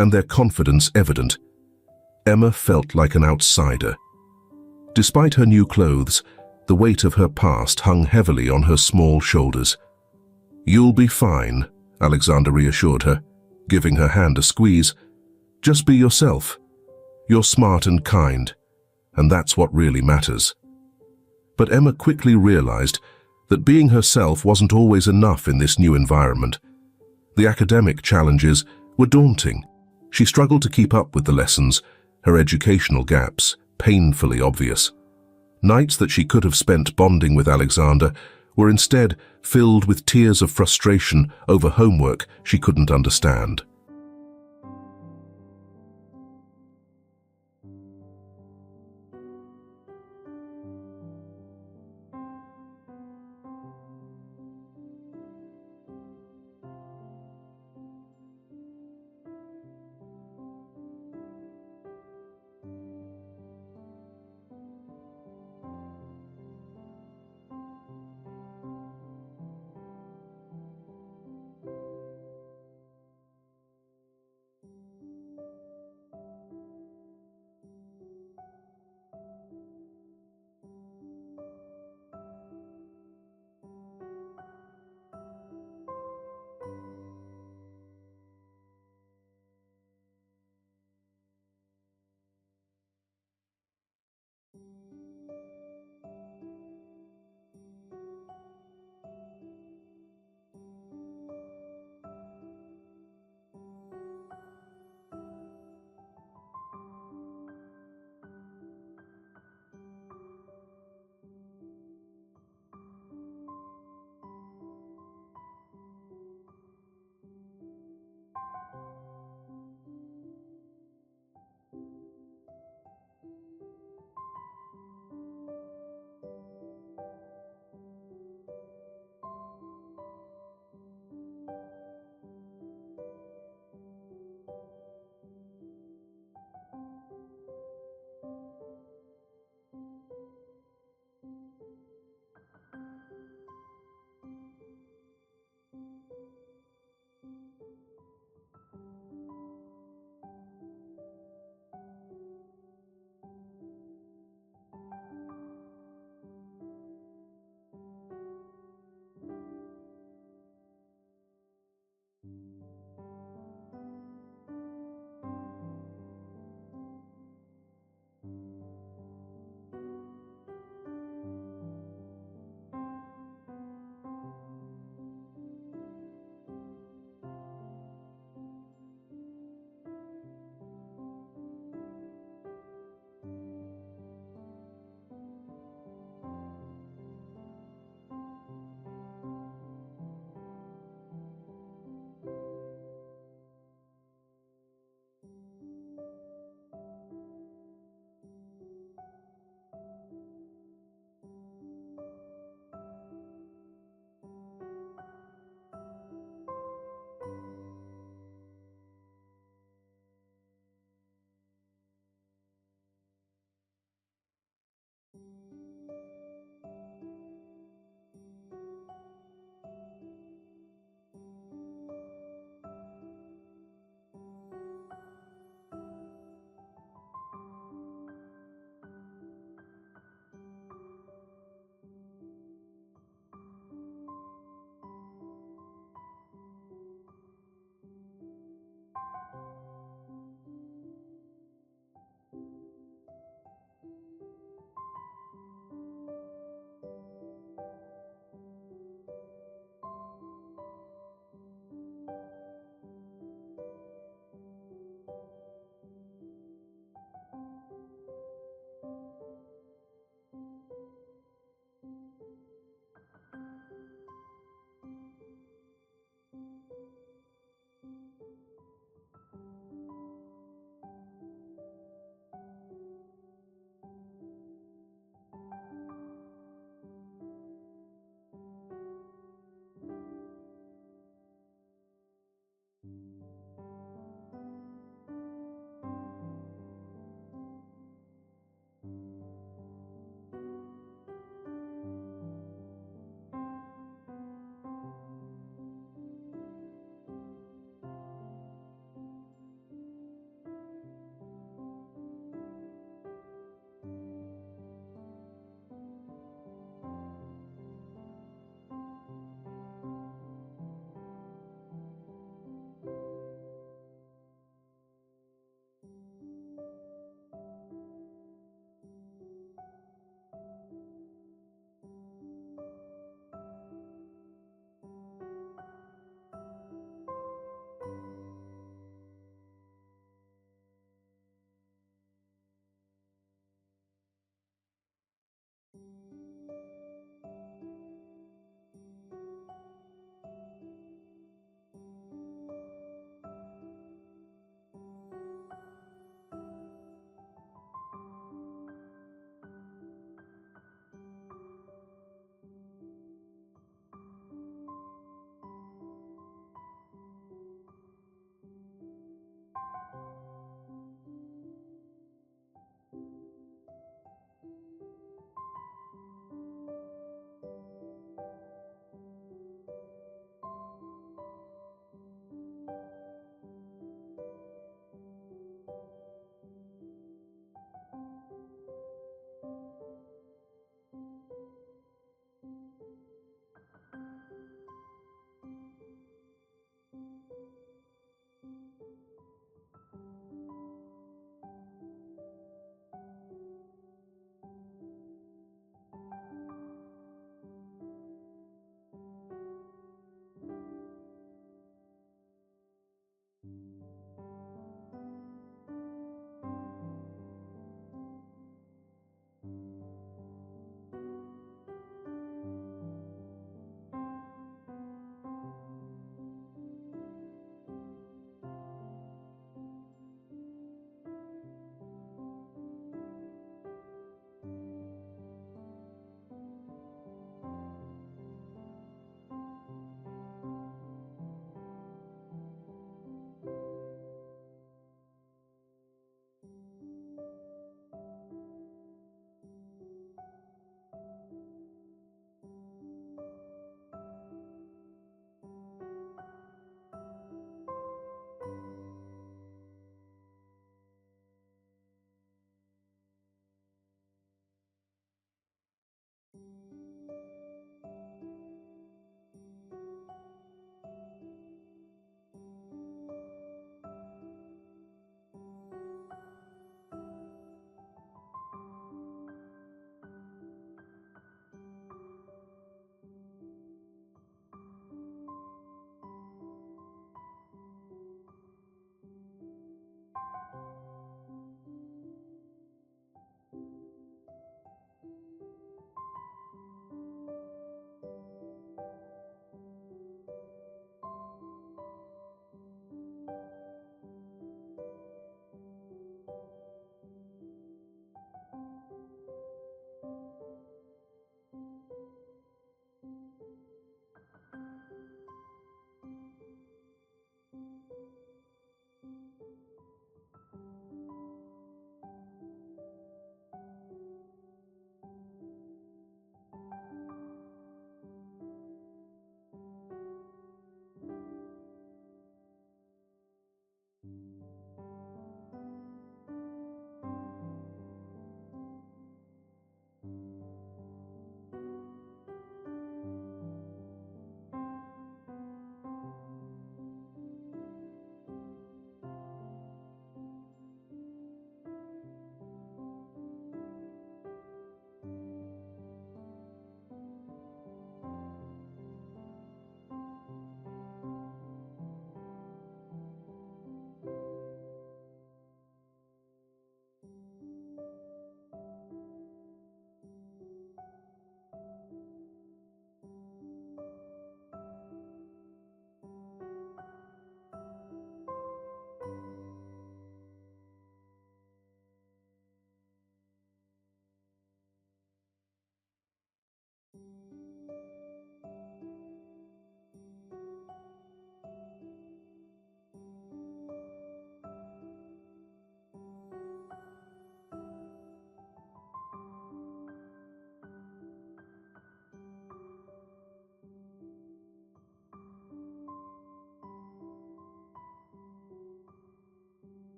and their confidence evident, Emma felt like an outsider. Despite her new clothes, the weight of her past hung heavily on her small shoulders. "You'll be fine," Alexander reassured her, giving her hand a squeeze. "Just be yourself. You're smart and kind, and that's what really matters." But Emma quickly realized that being herself wasn't always enough in this new environment. The academic challenges were daunting. She struggled to keep up with the lessons, her educational gaps painfully obvious. Nights that she could have spent bonding with Alexander were instead filled with tears of frustration over homework she couldn't understand.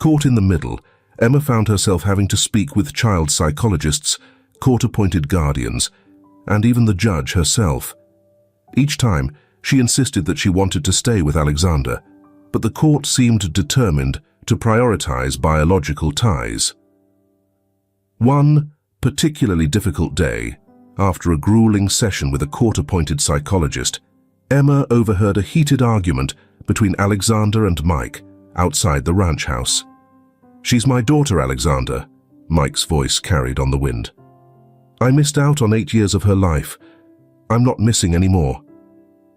Caught in the middle, Emma found herself having to speak with child psychologists, court-appointed guardians, and even the judge herself. Each time, she insisted that she wanted to stay with Alexander, but the court seemed determined to prioritize biological ties. One particularly difficult day, after a grueling session with a court-appointed psychologist, Emma overheard a heated argument between Alexander and Mike outside the ranch house. "She's my daughter, Alexander," Mike's voice carried on the wind. "I missed out on 8 years of her life. I'm not missing any more."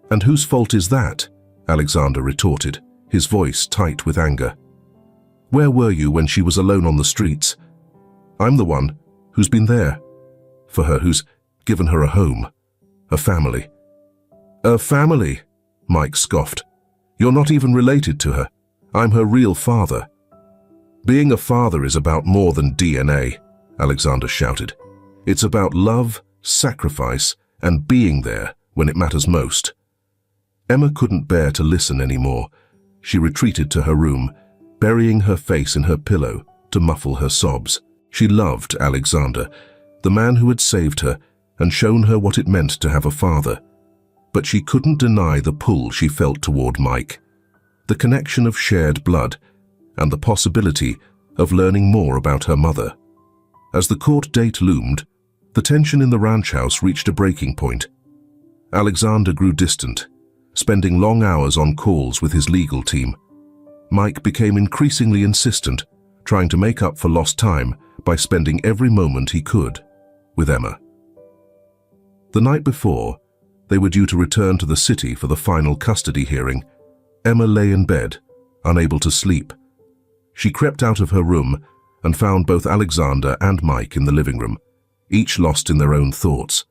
"And whose fault is that?" Alexander retorted, his voice tight with anger. "Where were you when she was alone on the streets? I'm the one who's been there for her, who's given her a home, a family." "A family?" Mike scoffed. "You're not even related to her. I'm her real father." "Being a father is about more than DNA," Alexander shouted. "It's about love, sacrifice, and being there when it matters most." Emma couldn't bear to listen anymore. She retreated to her room, burying her face in her pillow to muffle her sobs. She loved Alexander, the man who had saved her and shown her what it meant to have a father. But she couldn't deny the pull she felt toward Mike, the connection of shared blood, and the possibility of learning more about her mother. As the court date loomed, the tension in the ranch house reached a breaking point. Alexander grew distant, spending long hours on calls with his legal team. Mike became increasingly insistent, trying to make up for lost time by spending every moment he could with Emma. The night before, they were due to return to the city for the final custody hearing. Emma lay in bed, unable to sleep. She crept out of her room and found both Alexander and Mike in the living room, each lost in their own thoughts.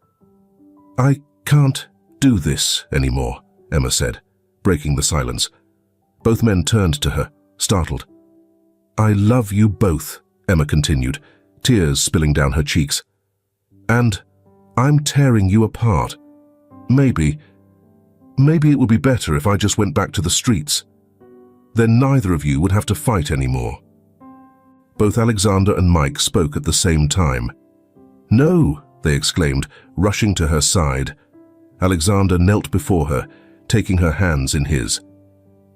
"I can't do this anymore," Emma said, breaking the silence. Both men turned to her, startled. "I love you both," Emma continued, tears spilling down her cheeks. "And I'm tearing you apart. Maybe it would be better if I just went back to the streets. Then neither of you would have to fight anymore." Both Alexander and Mike spoke at the same time. "No," they exclaimed, rushing to her side. Alexander knelt before her, taking her hands in his.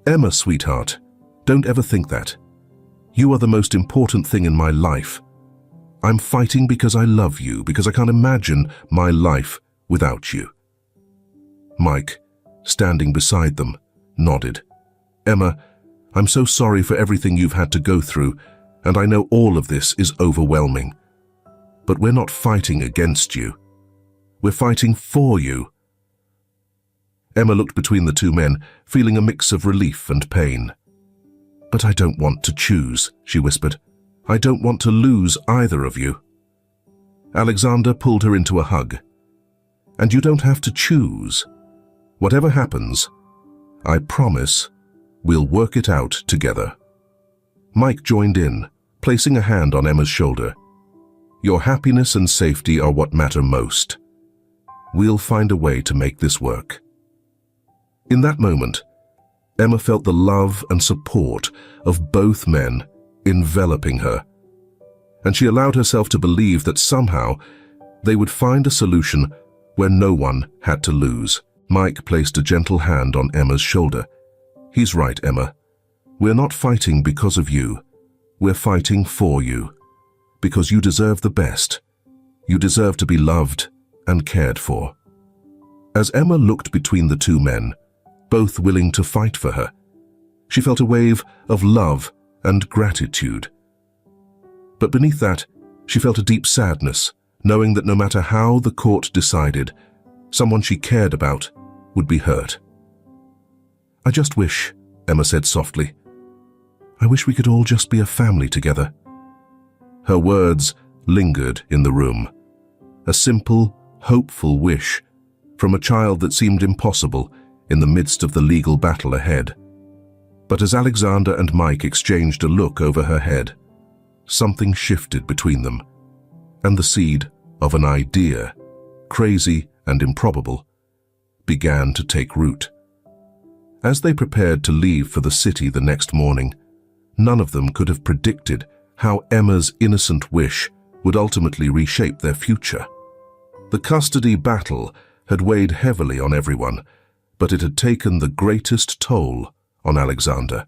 "Emma, sweetheart, don't ever think that. You are the most important thing in my life. I'm fighting because I love you, because I can't imagine my life without you." Mike, standing beside them, nodded. "Emma, I'm so sorry for everything you've had to go through, and I know all of this is overwhelming. But we're not fighting against you. We're fighting for you." Emma looked between the two men, feeling a mix of relief and pain. "But I don't want to choose," she whispered. "I don't want to lose either of you." Alexander pulled her into a hug. "And you don't have to choose. Whatever happens, I promise we'll work it out together." Mike joined in, placing a hand on Emma's shoulder. "Your happiness and safety are what matter most. We'll find a way to make this work." In that moment, Emma felt the love and support of both men enveloping her, and she allowed herself to believe that somehow they would find a solution where no one had to lose. Mike placed a gentle hand on Emma's shoulder. "He's right, Emma. We're not fighting because of you. We're fighting for you. Because you deserve the best. You deserve to be loved and cared for." As Emma looked between the two men, both willing to fight for her, she felt a wave of love and gratitude. But beneath that, she felt a deep sadness, knowing that no matter how the court decided, someone she cared about would be hurt. "I just wish," Emma said softly, "I wish we could all just be a family together." Her words lingered in the room, a simple, hopeful wish from a child that seemed impossible in the midst of the legal battle ahead. But as Alexander and Mike exchanged a look over her head, something shifted between them, and the seed of an idea, crazy and improbable, began to take root. As they prepared to leave for the city the next morning, none of them could have predicted how Emma's innocent wish would ultimately reshape their future. The custody battle had weighed heavily on everyone, but it had taken the greatest toll on Alexander.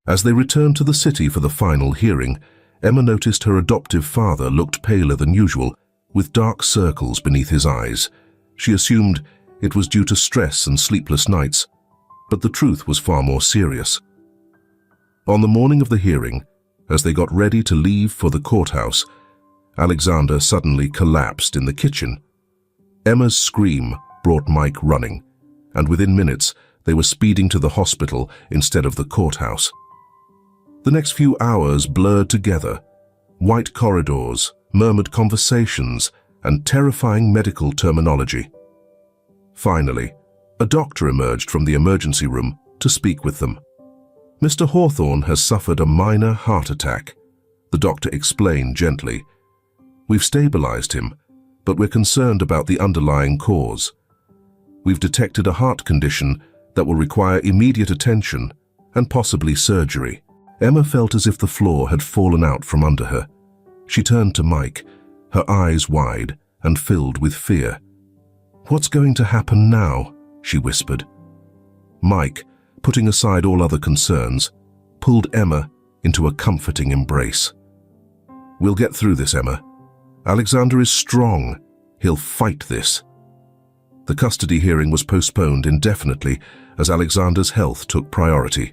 As they returned to the city for the final hearing, Emma noticed her adoptive father looked paler than usual, with dark circles beneath his eyes. She assumed it was due to stress and sleepless nights, but the truth was far more serious. On the morning of the hearing, as they got ready to leave for the courthouse, Alexander suddenly collapsed in the kitchen. Emma's scream brought Mike running, and within minutes they were speeding to the hospital instead of the courthouse. The next few hours blurred together. White corridors, murmured conversations, and terrifying medical terminology. Finally, a doctor emerged from the emergency room to speak with them. "Mr. Hawthorne has suffered a minor heart attack," the doctor explained gently. "We've stabilized him, but we're concerned about the underlying cause. We've detected a heart condition that will require immediate attention and possibly surgery." Emma felt as if the floor had fallen out from under her. She turned to Mike, her eyes wide and filled with fear. "What's going to happen now?" she whispered. Mike, putting aside all other concerns, pulled Emma into a comforting embrace. "We'll get through this, Emma. Alexander is strong. He'll fight this." The custody hearing was postponed indefinitely as Alexander's health took priority.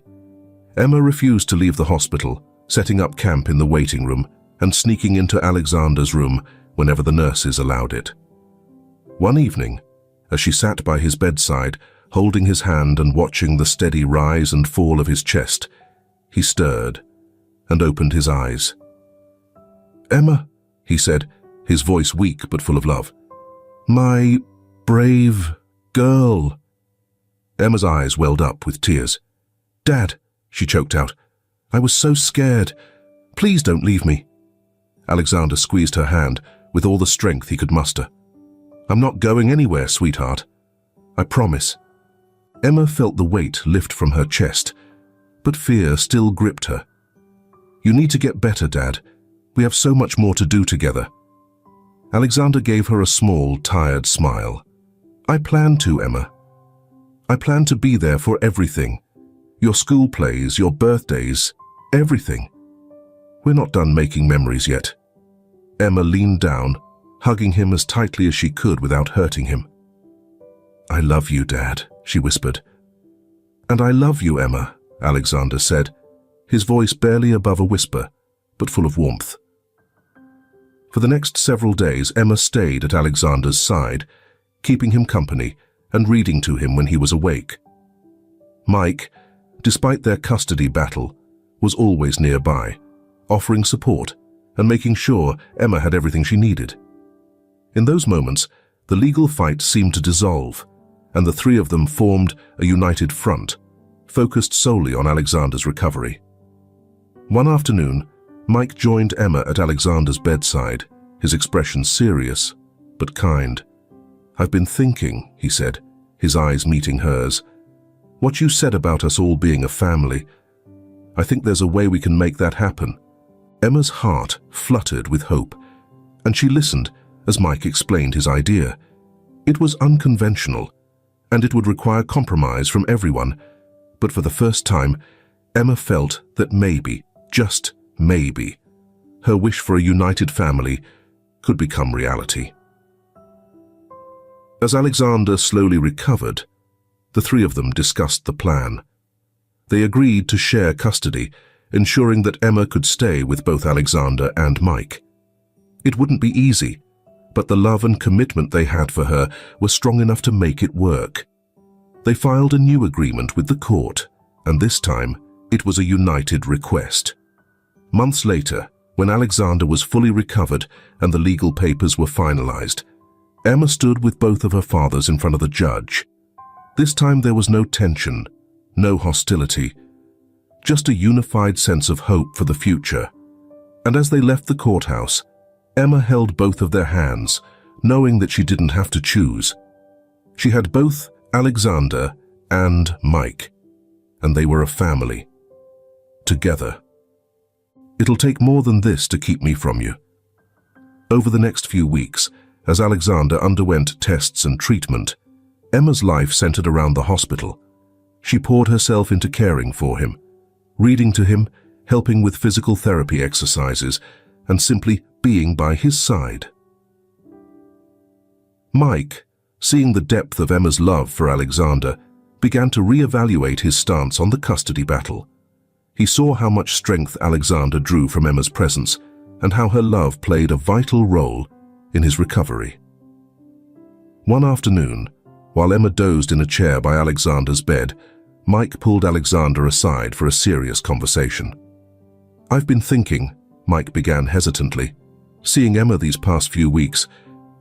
Emma refused to leave the hospital, setting up camp in the waiting room and sneaking into Alexander's room whenever the nurses allowed it. One evening, as she sat by his bedside, holding his hand and watching the steady rise and fall of his chest, he stirred and opened his eyes. "Emma," he said, his voice weak but full of love. "My brave girl." Emma's eyes welled up with tears. "Dad," she choked out, "I was so scared. Please don't leave me." Alexander squeezed her hand with all the strength he could muster. "I'm not going anywhere, sweetheart. I promise." Emma felt the weight lift from her chest, but fear still gripped her. "You need to get better, Dad. We have so much more to do together." Alexander gave her a small, tired smile. "I plan to, Emma. I plan to be there for everything. Your school plays, your birthdays, everything. We're not done making memories yet." Emma leaned down, hugging him as tightly as she could without hurting him. "I love you, Dad," she whispered. "And I love you, Emma," Alexander said, his voice barely above a whisper, but full of warmth. For the next several days, Emma stayed at Alexander's side, keeping him company and reading to him when he was awake. Mike, despite their custody battle, was always nearby, offering support and making sure Emma had everything she needed. In those moments, the legal fight seemed to dissolve, and the three of them formed a united front, focused solely on Alexander's recovery. One afternoon, Mike joined Emma at Alexander's bedside, his expression serious but kind. "I've been thinking," he said, his eyes meeting hers. "What you said about us all being a family, I think there's a way we can make that happen." Emma's heart fluttered with hope, and she listened as Mike explained his idea. It was unconventional, and it would require compromise from everyone, but for the first time, Emma felt that maybe, just maybe, her wish for a united family could become reality. As Alexander slowly recovered, the three of them discussed the plan. They agreed to share custody, ensuring that Emma could stay with both Alexander and Mike. It wouldn't be easy, but the love and commitment they had for her were strong enough to make it work. They filed a new agreement with the court, and this time it was a united request. Months later, when Alexander was fully recovered and the legal papers were finalized, Emma stood with both of her fathers in front of the judge. This time there was no tension, no hostility, just a unified sense of hope for the future. And as they left the courthouse, Emma held both of their hands, knowing that she didn't have to choose. She had both Alexander and Mike, and they were a family, together It'll take more than this to keep me from you." Over the next few weeks, as Alexander underwent tests and treatment, Emma's life centered around the hospital. She poured herself into caring for him, reading to him, helping with physical therapy exercises, and simply being by his side. Mike, seeing the depth of Emma's love for Alexander, began to reevaluate his stance on the custody battle. He saw how much strength Alexander drew from Emma's presence and how her love played a vital role in his recovery. One afternoon, while Emma dozed in a chair by Alexander's bed, Mike pulled Alexander aside for a serious conversation. "I've been thinking," Mike began hesitantly, "seeing Emma these past few weeks,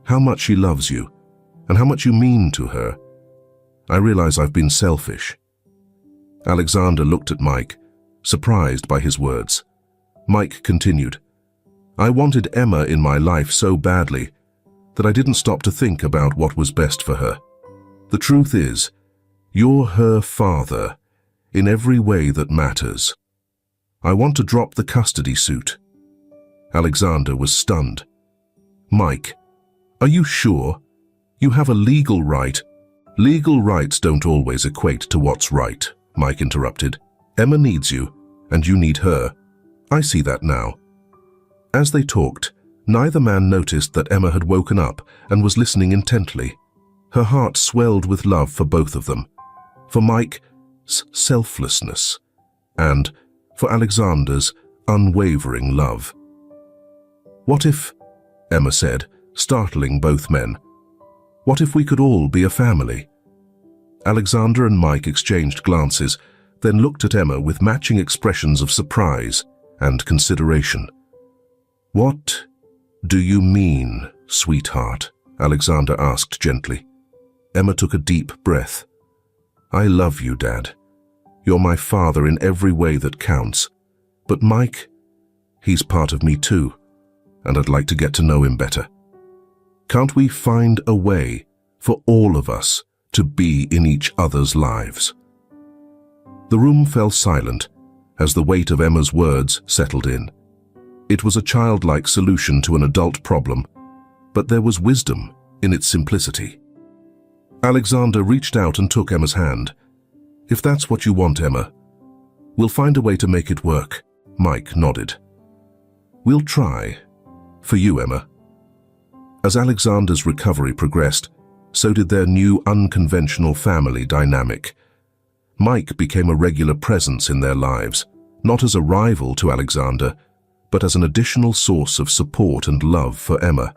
how much she loves you and how much you mean to her. I realize I've been selfish." Alexander looked at Mike, surprised by his words. Mike continued, "I wanted Emma in my life so badly that I didn't stop to think about what was best for her. The truth is, you're her father in every way that matters. I want to drop the custody suit." Alexander was stunned. "Mike, are you sure? You have a legal right." "Legal rights don't always equate to what's right," Mike interrupted. "Emma needs you, and you need her. I see that now." As they talked, neither man noticed that Emma had woken up and was listening intently. Her heart swelled with love for both of them, for Mike's selflessness and for Alexander's unwavering love. "What if," Emma said, startling both men, "what if we could all be a family?" Alexander and Mike exchanged glances, then looked at Emma with matching expressions of surprise and consideration. "What do you mean, sweetheart?" Alexander asked gently. Emma took a deep breath. "I love you, Dad. You're my father in every way that counts. But Mike, he's part of me too, and I'd like to get to know him better. Can't we find a way for all of us to be in each other's lives?" The room fell silent as the weight of Emma's words settled in. It was a childlike solution to an adult problem, but there was wisdom in its simplicity. Alexander reached out and took Emma's hand. "If that's what you want, Emma, we'll find a way to make it work." Mike nodded. "We'll try. For you, Emma." As Alexander's recovery progressed, so did their new unconventional family dynamic. Mike became a regular presence in their lives, not as a rival to Alexander, but as an additional source of support and love for Emma.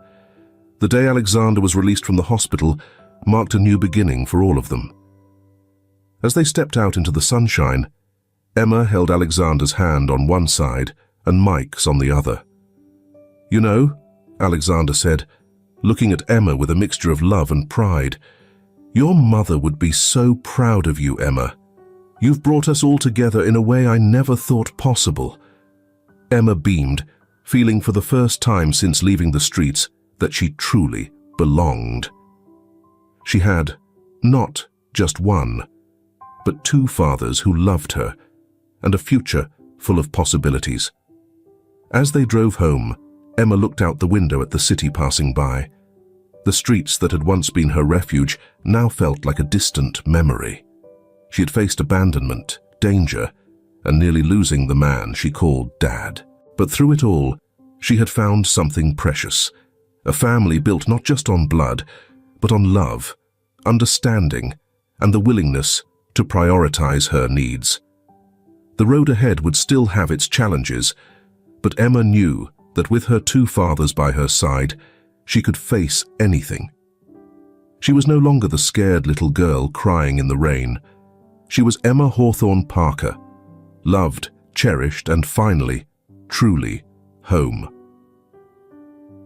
The day Alexander was released from the hospital marked a new beginning for all of them. As they stepped out into the sunshine, Emma held Alexander's hand on one side and Mike's on the other. "You know," Alexander said, looking at Emma with a mixture of love and pride, "your mother would be so proud of you, Emma. You've brought us all together in a way I never thought possible." Emma beamed, feeling for the first time since leaving the streets that she truly belonged. She had not just one, but two fathers who loved her, and a future full of possibilities. As they drove home, Emma looked out the window at the city passing by. The streets that had once been her refuge now felt like a distant memory. She had faced abandonment, danger, and nearly losing the man she called Dad. But through it all, she had found something precious, a family built not just on blood, but on love, understanding, and the willingness to prioritize her needs. The road ahead would still have its challenges, but Emma knew that with her two fathers by her side, she could face anything. She was no longer the scared little girl crying in the rain. She was Emma Hawthorne Parker, loved, cherished, and finally, truly, home.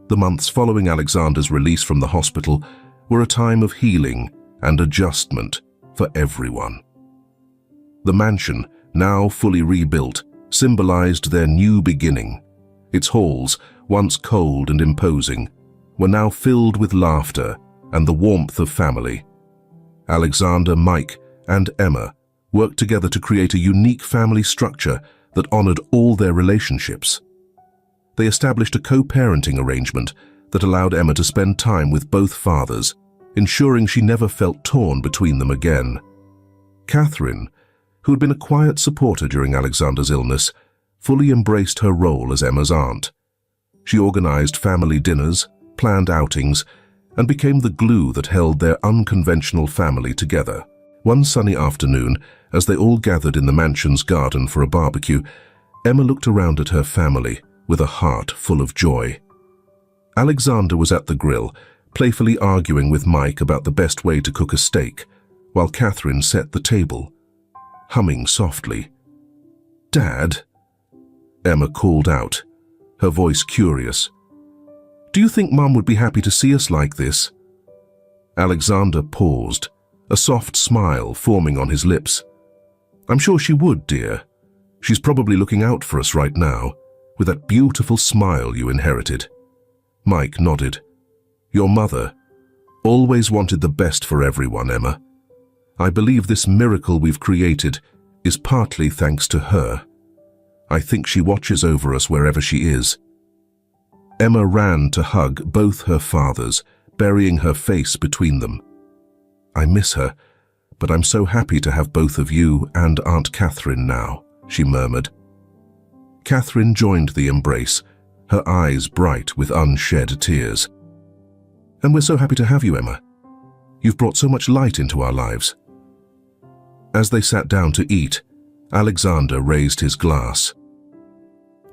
The months following Alexander's release from the hospital were a time of healing and adjustment for everyone. The mansion, now fully rebuilt, symbolized their new beginning. Its halls, once cold and imposing, were now filled with laughter and the warmth of family. Alexander, Mike, and Emma worked together to create a unique family structure that honored all their relationships they established a co-parenting arrangement that allowed Emma to spend time with both fathers, ensuring she never felt torn between them again. Catherine, who had been a quiet supporter during Alexander's illness, fully embraced her role as Emma's aunt. She organized family dinners, planned outings, and became the glue that held their unconventional family together. One sunny afternoon, as they all gathered in the mansion's garden for a barbecue, Emma looked around at her family with a heart full of joy. Alexander was at the grill, playfully arguing with Mike about the best way to cook a steak, while Catherine set the table, humming softly. "Dad," Emma called out, her voice curious. "Do you think Mum would be happy to see us like this?" Alexander paused, a soft smile forming on his lips. "I'm sure she would, dear. She's probably looking out for us right now, with that beautiful smile you inherited." Mike nodded. "Your mother always wanted the best for everyone, Emma. I believe this miracle we've created is partly thanks to her. I think she watches over us wherever she is." Emma ran to hug both her fathers, burying her face between them. "I miss her, but I'm so happy to have both of you and Aunt Catherine now," she murmured. Catherine joined the embrace, her eyes bright with unshed tears. "And we're so happy to have you, Emma. You've brought so much light into our lives." As they sat down to eat, Alexander raised his glass.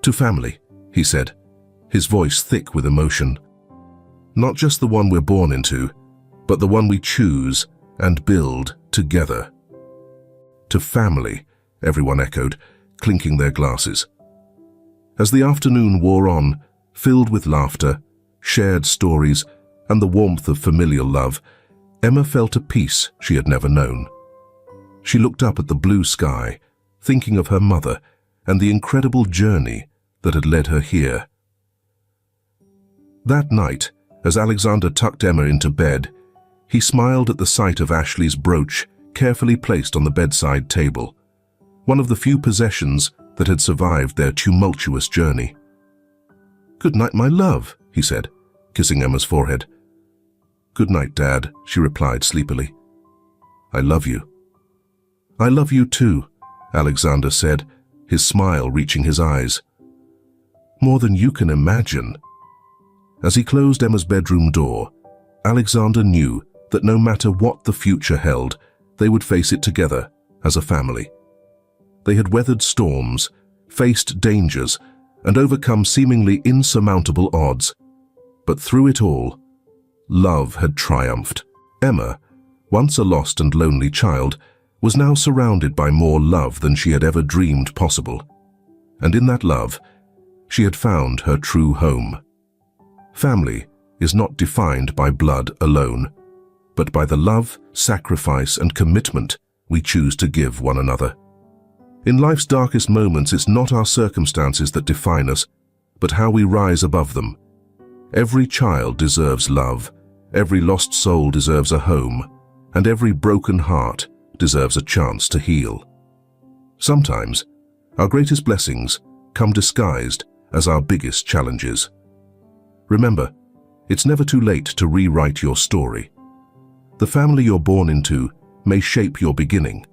"To family," he said, his voice thick with emotion. "Not just the one we're born into, but the one we choose and build together." "To family," everyone echoed, clinking their glasses. As the afternoon wore on, filled with laughter, shared stories, and the warmth of familial love, Emma felt a peace she had never known. She looked up at the blue sky, thinking of her mother and the incredible journey that had led her here. That night, as Alexander tucked Emma into bed, he smiled at the sight of Ashley's brooch carefully placed on the bedside table, one of the few possessions that had survived their tumultuous journey. "Good night, my love," he said, kissing Emma's forehead. "Good night, Dad," she replied sleepily. "I love you." "I love you too," Alexander said, his smile reaching his eyes. "More than you can imagine." As he closed Emma's bedroom door, Alexander knew that no matter what the future held, they would face it together as a family. They had weathered storms, faced dangers, and overcome seemingly insurmountable odds. But through it all, love had triumphed. Emma, once a lost and lonely child, was now surrounded by more love than she had ever dreamed possible. And in that love, she had found her true home. Family is not defined by blood alone, but by the love, sacrifice, and commitment we choose to give one another. In life's darkest moments, it's not our circumstances that define us, but how we rise above them. Every child deserves love, every lost soul deserves a home, and every broken heart deserves a chance to heal. Sometimes, our greatest blessings come disguised as our biggest challenges. Remember, it's never too late to rewrite your story. The family you're born into may shape your beginning,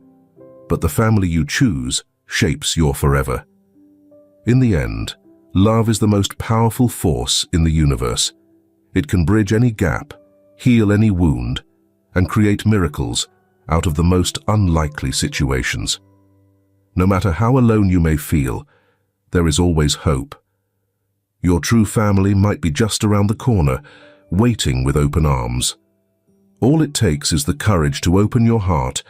but the family you choose shapes your forever. In the end, love is the most powerful force in the universe. It can bridge any gap, heal any wound, and create miracles out of the most unlikely situations. No matter how alone you may feel, there is always hope. Your true family might be just around the corner, waiting with open arms. All it takes is the courage to open your heart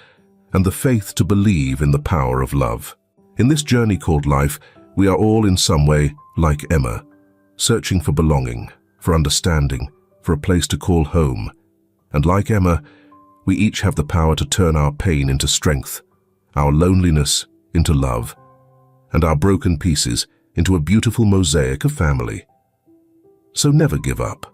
and the faith to believe in the power of love. In this journey called life, we are all in some way like Emma, searching for belonging, for understanding, for a place to call home. And like Emma, we each have the power to turn our pain into strength, our loneliness into love, and our broken pieces into a beautiful mosaic of family. So never give up.